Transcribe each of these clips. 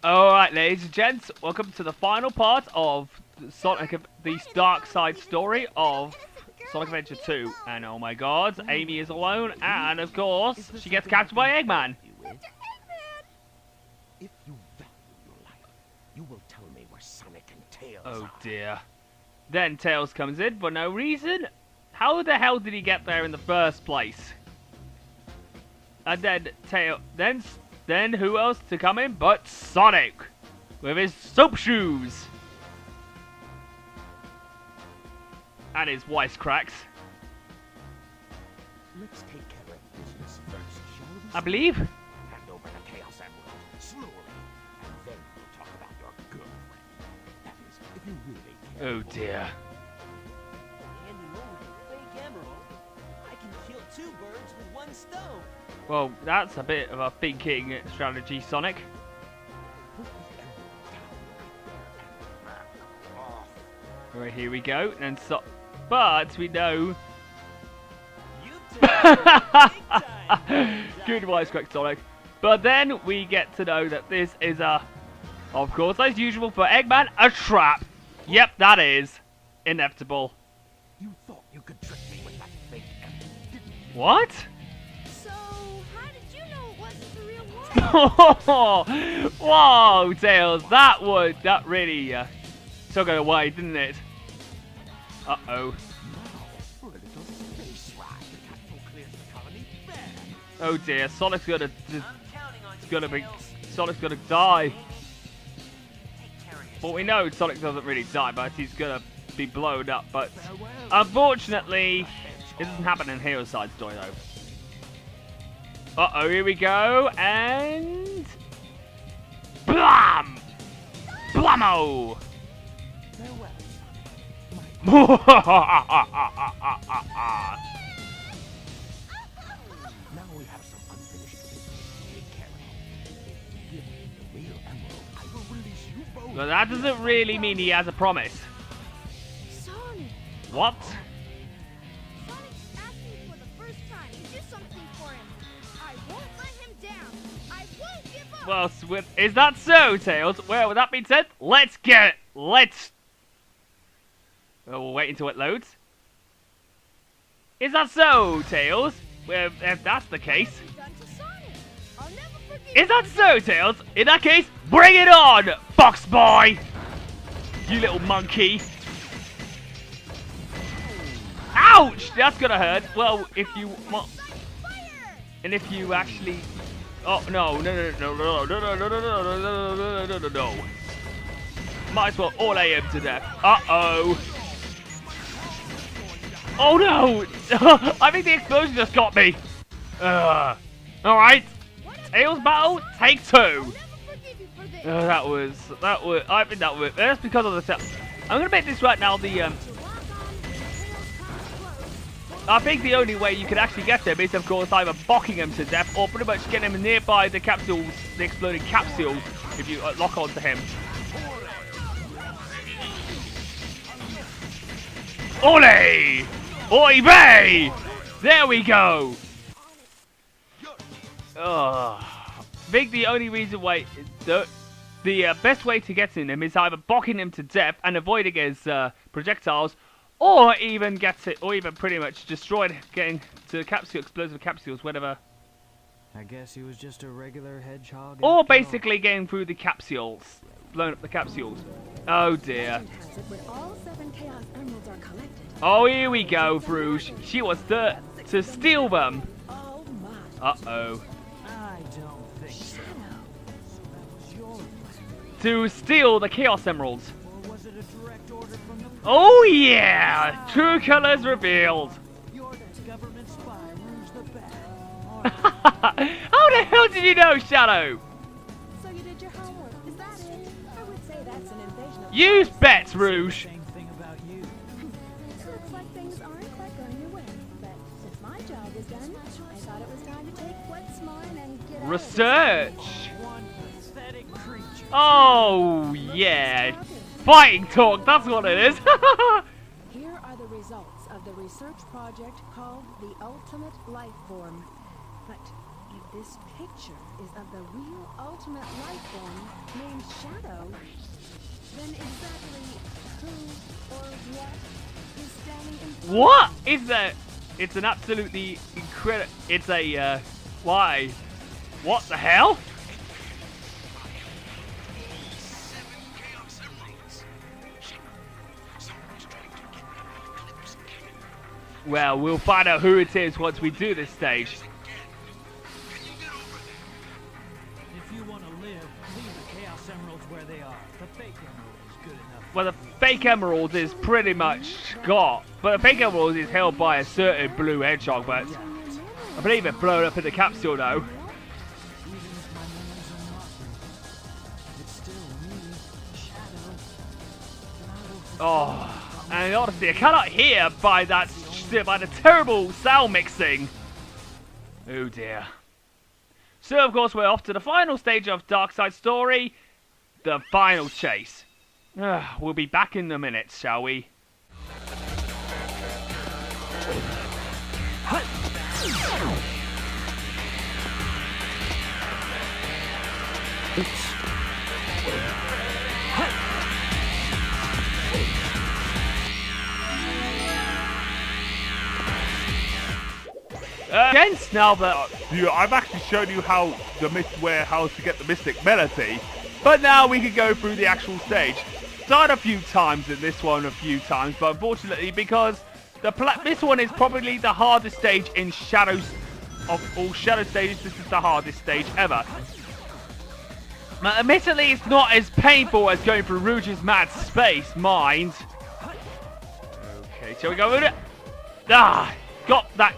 Alright, ladies and gents, welcome to the final part of Sonic, the dark side story of Sonic Adventure 2. And oh my god, Amy is alone, and of course, she gets captured by Eggman. If you value your life, you will tell me where Sonic and Tails Oh are. dear. Then Tails comes in for no reason. How the hell did he get there in the first place? And then Then who else to come in but Sonic with his soap shoes and his wisecracks. Let's take care of business first, shall we? I believe. Hand over the Chaos Emerald slowly, and then we'll talk about your girlfriend. That is, if you really care. Oh dear. Handing over the fake emerald, I can kill two birds with one stone. Well, that's a bit of a thinking strategy, Sonic. Put the emerald down right there and back off. Right, here we go. And but we know. You took it big time. Good wisecrack, Sonic. But then we get to know that this is of course, as usual for Eggman, a trap. Yep, that is inevitable. You thought you could trick me with that fake emerald, didn't you? What? So, how did you know it wasn't the real one? Whoa, Tails, that really took it away, didn't it? Uh-oh. Now, for a little space ride, the capsule clears the colony fair. Oh dear, Sonic's gonna I'm counting on you, gonna be Tails. Sonic's gonna die. Take care of yourself. Well, we know Sonic doesn't really die, but he's gonna be blown up. But unfortunately, it doesn't happen in Hero's Side story though. Uh-oh, here we go, and blam, blammo. Farewell, Sonic. Now we have some unfinished business to take care of. If you give me the real emerald, I will release you both. Well, that doesn't really mean he has a promise. Sonic! What? Sonic asked me for the first time to do something for him. I won't let him down. I won't give up. Well, is that so, Tails? Well, with that being said, let's get it. Let's. Oh, we'll wait until it loads. Is that so, Tails? Well, if that's the case. Done to Sonic. I'll never forgive Is that so, Tails? In that case, bring it on, Fox Boy! You little monkey. Ouch! That's gonna hurt. Well, if you want. And if you actually. Oh, no. No. Might as well all aim to death. Uh-oh. Oh, no! I think the explosion just got me. Alright. Tails battle, take 2. I'll never forgive you for this. I think that was, that's because of the I'm gonna make this right now, I think the only way you can actually get him is, of course, either bocking him to death or pretty much getting him nearby the capsules, the exploding capsule, if you lock onto him. Ole! Oi vey! There we go! I think the only reason why the best way to get in him is either bocking him to death and avoiding his projectiles, or even pretty much getting to explosive capsules, whatever. I guess he was just a regular hedgehog. Or after all. basically getting through the capsules, blowing up the capsules. Oh dear. When all 7 Chaos Emeralds are collected. Oh, here we go, Rouge. She wants to steal them. Oh my. Uh-oh. I don't think so. So that was your plan. To steal the Chaos Emeralds. Or was it a direct order from the Oh yeah! True colors revealed. You're the government spy, Rouge the Bat. How the hell did you know, Shadow? So you did your homework. Is that it? I would say that's an invasion of. Use bets, Rouge. Same thing about you. Looks like things aren't quite going your way. But since my job is done, I thought it was time to take what's mine and get out of this. Research. One pathetic creature. Oh yeah. Fighting talk, that's what it is. Here are the results of the research project called the Ultimate Life Form. But if this picture is of the real ultimate life form named Shadow, then exactly who or what is standing in front What of you? is that? It's an absolutely incredible. It's a why? What the hell? Well, we'll find out who it is once we do this stage. If you want to live, leave the Chaos Emeralds where they are. The fake emerald is good enough. Well, the fake emerald is pretty much got, but the fake emerald is held by a certain blue hedgehog, but I believe it blown up in the capsule though. Even if my memories are not real, it's still me, Shadow. And I will Oh, and honestly, I cannot hear by the terrible sound mixing. Oh dear. So of course we're off to the final stage of Darkseid's story, the final chase. We'll be back in a minute, shall we? Gents, now that I've actually shown you how to get the Mystic Melody, but now we can go through the actual stage. Died a few times in this one, but unfortunately, because this one is probably the hardest stage in Shadows of all Shadow stages. This is the hardest stage ever. Now, admittedly, it's not as painful as going through Rouge's mad space, mind. Okay, shall we go with it? Got that.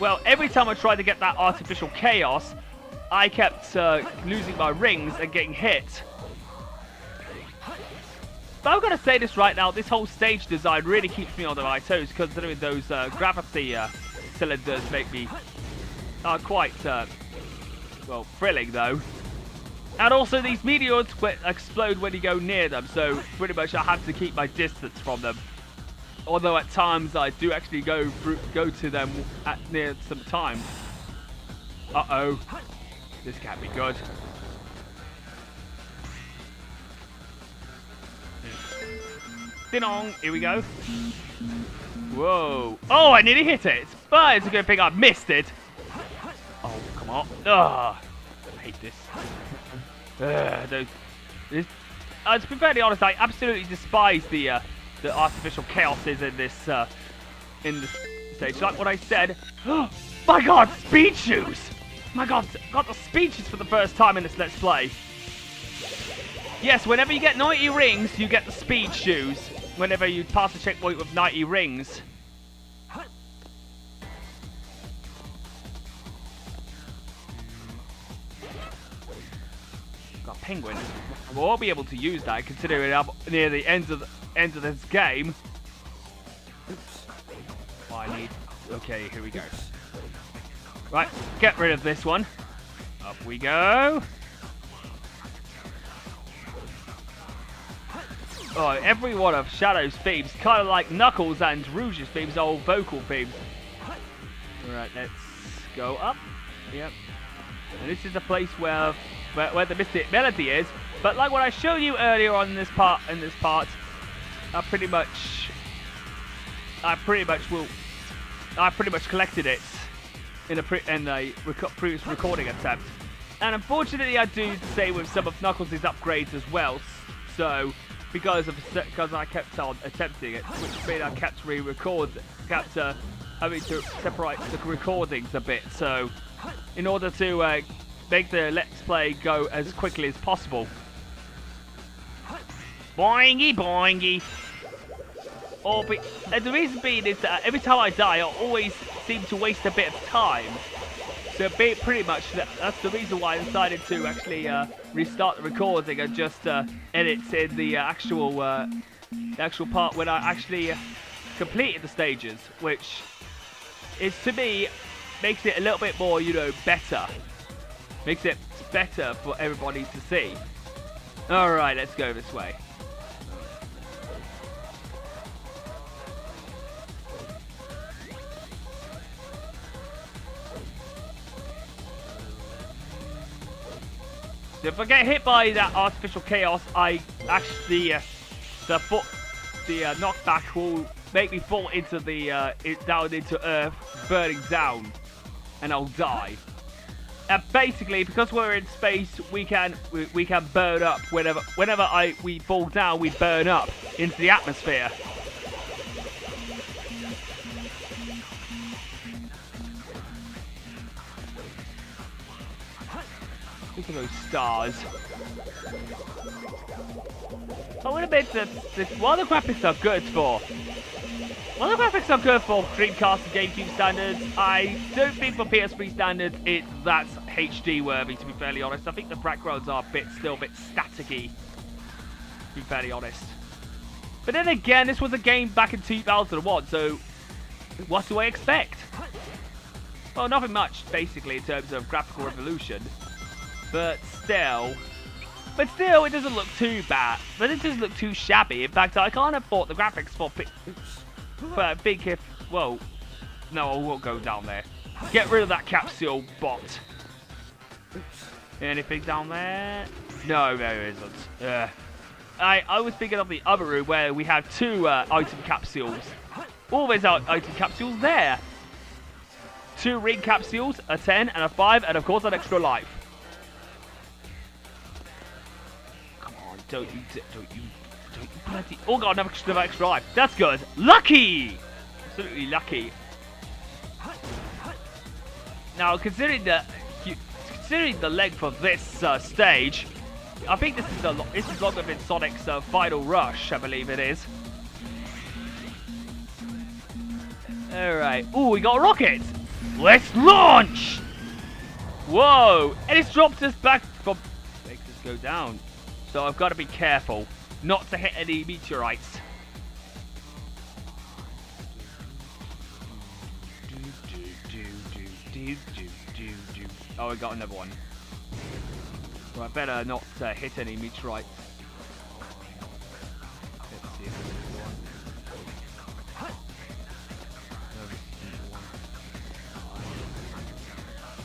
Well, every time I tried to get that artificial chaos, I kept losing my rings and getting hit. But I'm going to say this right now, this whole stage design really keeps me on my toes, considering those gravity cylinders make me quite, well, thrilling though. And also these meteors explode when you go near them, so pretty much I have to keep my distance from them. Although at times I do actually go to them near some times. Uh-oh. This can't be good. Ding-dong. Here we go. Whoa. Oh, I nearly hit it. But it's a good thing I missed it. Oh, come on. Ugh. I hate this. To be fairly honest, I absolutely despise the artificial chaoses in this stage. Like what I said. My God, speed shoes! My God, got the speed shoes for the first time in this Let's Play. Yes, whenever you get 90 rings, you get the speed shoes. Whenever you pass a checkpoint with 90 rings. Got a penguin. We'll all be able to use that, considering I'm near the end of this game. Oops. Oh, I need. Okay, here we go. Right, get rid of this one. Up we go. Oh, every one of Shadow's themes, kind of like Knuckles and Rouge's themes, are all vocal themes. Alright, let's go up. Yep. And this is the place where the Mystic Melody is. But like what I showed you earlier on in this part, I pretty much collected it in a previous recording attempt. And unfortunately, I do say with some of Knuckles' upgrades as well. So because I kept on attempting it, which meant I kept having to separate the recordings a bit. So in order to make the Let's Play go as quickly as possible. Boingy, boingy. And the reason being is that every time I die, I always seem to waste a bit of time. So pretty much that's the reason why I decided to actually restart the recording and just edit in the actual part when I actually completed the stages, which is to me makes it a little bit more, better. Makes it better for everybody to see. All right, let's go this way. If I get hit by that artificial chaos, I actually the knockback will make me fall into the down into Earth, burning down, and I'll die. And basically, because we're in space, we can burn up whenever we fall down, we burn up into the atmosphere. Look at those stars. I would admit that while the graphics are good for Dreamcast and GameCube standards, I don't think for PS3 standards that's HD worthy, to be fairly honest. I think the backgrounds are still a bit staticky, to be fairly honest. But then again, this was a game back in 2001, so what do I expect? Well, nothing much, basically, in terms of graphical revolution. But still, it doesn't look too bad. But it doesn't look too shabby. In fact, I can't afford the graphics for I think if... Well, no, I won't go down there. Get rid of that capsule bot. Anything down there? No, there isn't. I was thinking of the other room where we have 2 item capsules. Always item capsules there. 2 ring capsules, a 10 and a 5, and of course an extra life. Don't you bloody... Oh god, another extra life. That's good. Lucky! Absolutely lucky. Now, considering the length of this stage, I think this is longer than Sonic's final rush, I believe it is. Alright. Ooh, we got a rocket! Let's launch! Whoa! And it's dropped us back from... Makes us go down. So I've got to be careful not to hit any meteorites. Oh, we got another one. So I better not hit any meteorites. Let's see if there's one.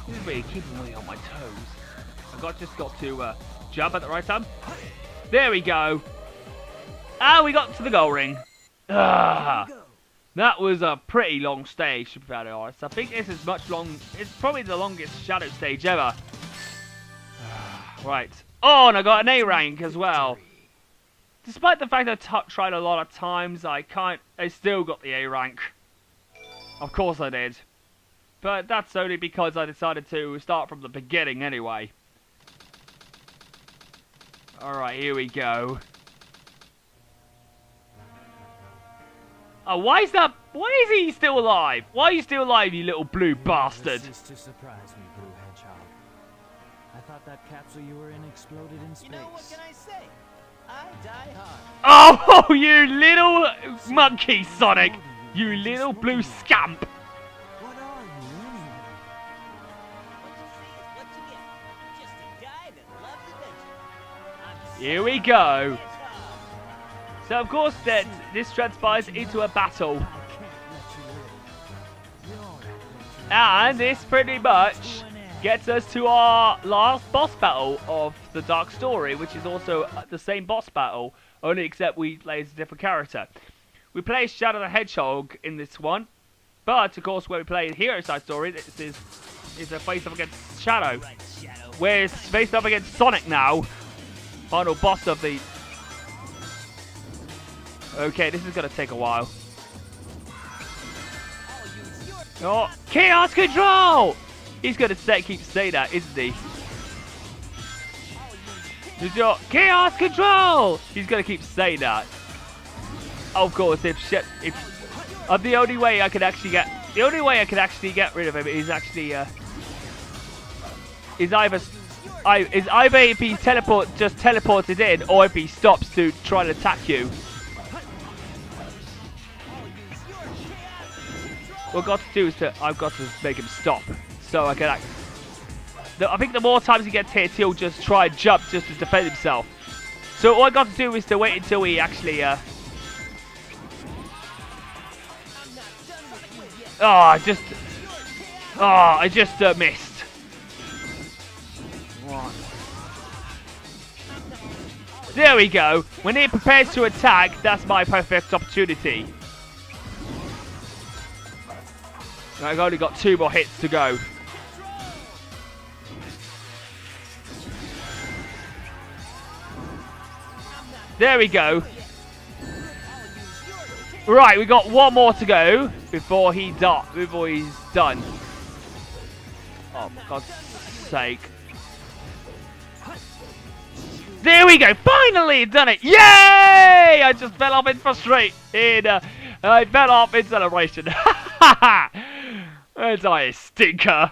This is really keeping me on my toes. I've just got to jump at the right time. There we go. Ah, we got to the goal ring. Ah, that was a pretty long stage, to be fairly honest. I think this is it's probably the longest Shadow stage ever. Right. Oh, and I got an A rank as well. Despite the fact I tried a lot of times, I still got the A rank. Of course I did. But that's only because I decided to start from the beginning anyway. Alright, here we go. Oh, why is he still alive? Why are you still alive, you little blue bastard? This is to surprise me, Blue Hedgehog. I thought that capsule you were in exploded in space. You know, what can I say? I die hard. Oh, you little monkey, Sonic! You little blue scamp! What are you anyway? What you see is what you get. Just a guy that loves adventure. Here we go. So of course then, this transpires into a battle. And this pretty much gets us to our last boss battle of the Dark Story, which is also the same boss battle, only except we play as a different character. We play Shadow the Hedgehog in this one, but of course when we play Hero Side Story, this is a face-off against Shadow. Where it's faced up against Sonic now, final boss of the... Okay, this is going to take a while. Oh, Chaos Control! He's going to keep saying that, isn't he? Chaos Control! He's going to keep saying that. Of course, the only way I can actually get rid of him is actually is either if he just teleported in, or if he stops to try and attack you. What I've got to do is I've got to make him stop, so I can I think the more times he gets hit, he'll just try and jump just to defend himself. So all I got to do is to wait until he actually I just missed. There we go. When it prepares to attack, that's my perfect opportunity. I've only got 2 more hits to go. There we go. Right, we got 1 more to go before he's done. Oh, for God's sake. There we go. Finally done it. Yay! I just fell off in frustration. I fell off in celebration. That's a stinker.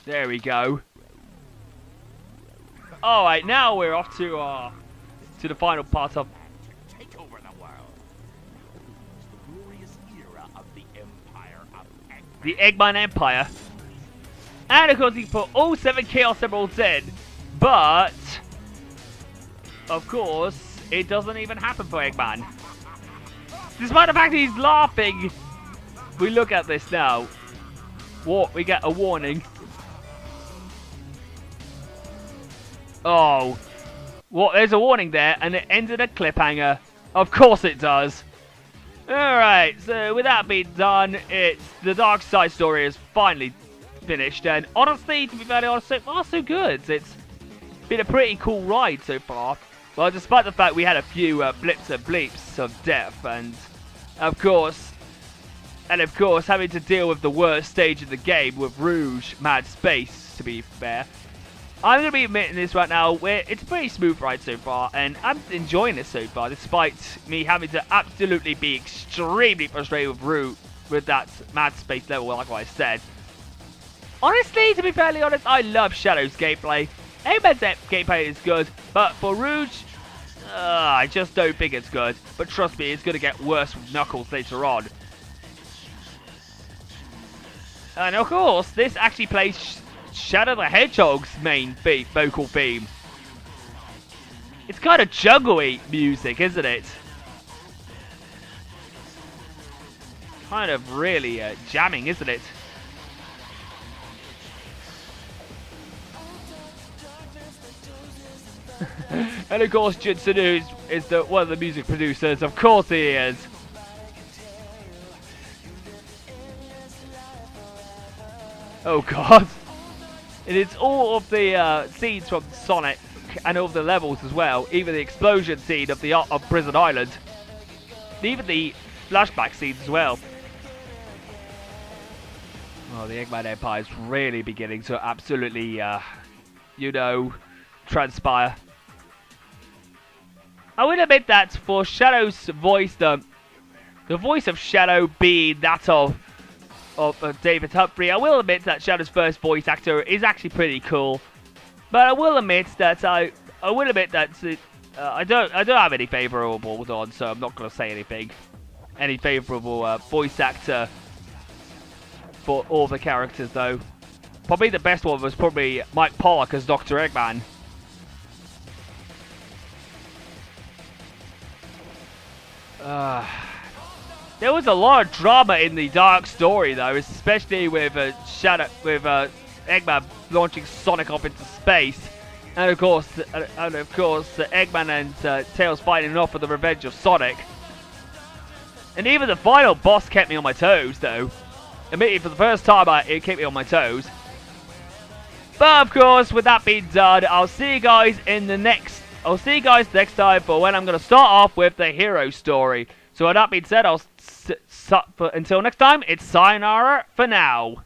There we go. Alright, now we're off to the final part of Take over the world. The glorious era of the Empire of Eggman. the Eggman Empire. And of course he put all 7 Chaos Emeralds in. But of course it doesn't even happen for Eggman. Despite the fact that he's laughing. We look at this now. We get a warning. Oh. Well, there's a warning there, and it ends in a cliffhanger. Of course it does. Alright, so with that being done, it's the Dark Side story is finally finished. And honestly, to be very honest, so far so good. It's been a pretty cool ride so far. Well, despite the fact we had a few blips and bleeps of death, and of course, having to deal with the worst stage of the game with Rouge, Mad Space, to be fair. I'm going to be admitting this right now, where it's a pretty smooth ride so far, and I'm enjoying it so far, despite me having to absolutely be extremely frustrated with Rouge, with that Mad Space level, like I said. Honestly, to be fairly honest, I love Shadow's gameplay. Eggman's gameplay is good, but for Rouge, I just don't think it's good. But trust me, it's going to get worse with Knuckles later on. And of course, this actually plays Shadow the Hedgehog's main vocal theme. It's kind of juggly music, isn't it? Kind of really jamming, isn't it? And of course, Judson is one of the music producers. Of course he is. Oh God. And it's all of the scenes from Sonic and all of the levels as well. Even the explosion scene of Prison Island. Even the flashback scenes as well. Oh, the Eggman Empire is really beginning to absolutely, transpire. I would admit that for Shadow's voice, the voice of Shadow being that of David Humphrey, I will admit that Shadow's first voice actor is actually pretty cool. But I will admit that I don't have any favourables on, so I'm not going to say anything. Any favourable voice actor for all the characters, though. Probably the best one was probably Mike Pollock as Dr. Eggman. There was a lot of drama in the Dark story, though, especially with Eggman launching Sonic off into space, and of course, Eggman and Tails fighting off for the revenge of Sonic. And even the final boss kept me on my toes, though. Admittedly, for the first time, it kept me on my toes. But of course, with that being done, I'll see you guys next time for when I'm going to start off with the hero story. So with that being said, until next time, it's sayonara for now.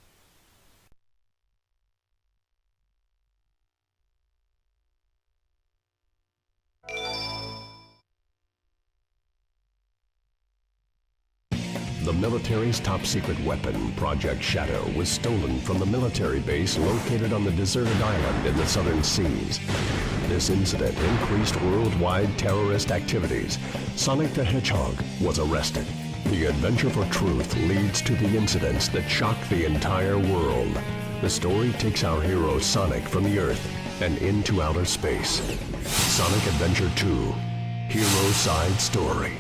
The military's top-secret weapon, Project Shadow, was stolen from the military base located on the deserted island in the southern seas. This incident increased worldwide terrorist activities. Sonic the Hedgehog was arrested. The adventure for truth leads to the incidents that shock the entire world. The story takes our hero Sonic from the Earth and into outer space. Sonic Adventure 2, Hero Side Story.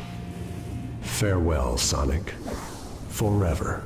Farewell, Sonic. Forever.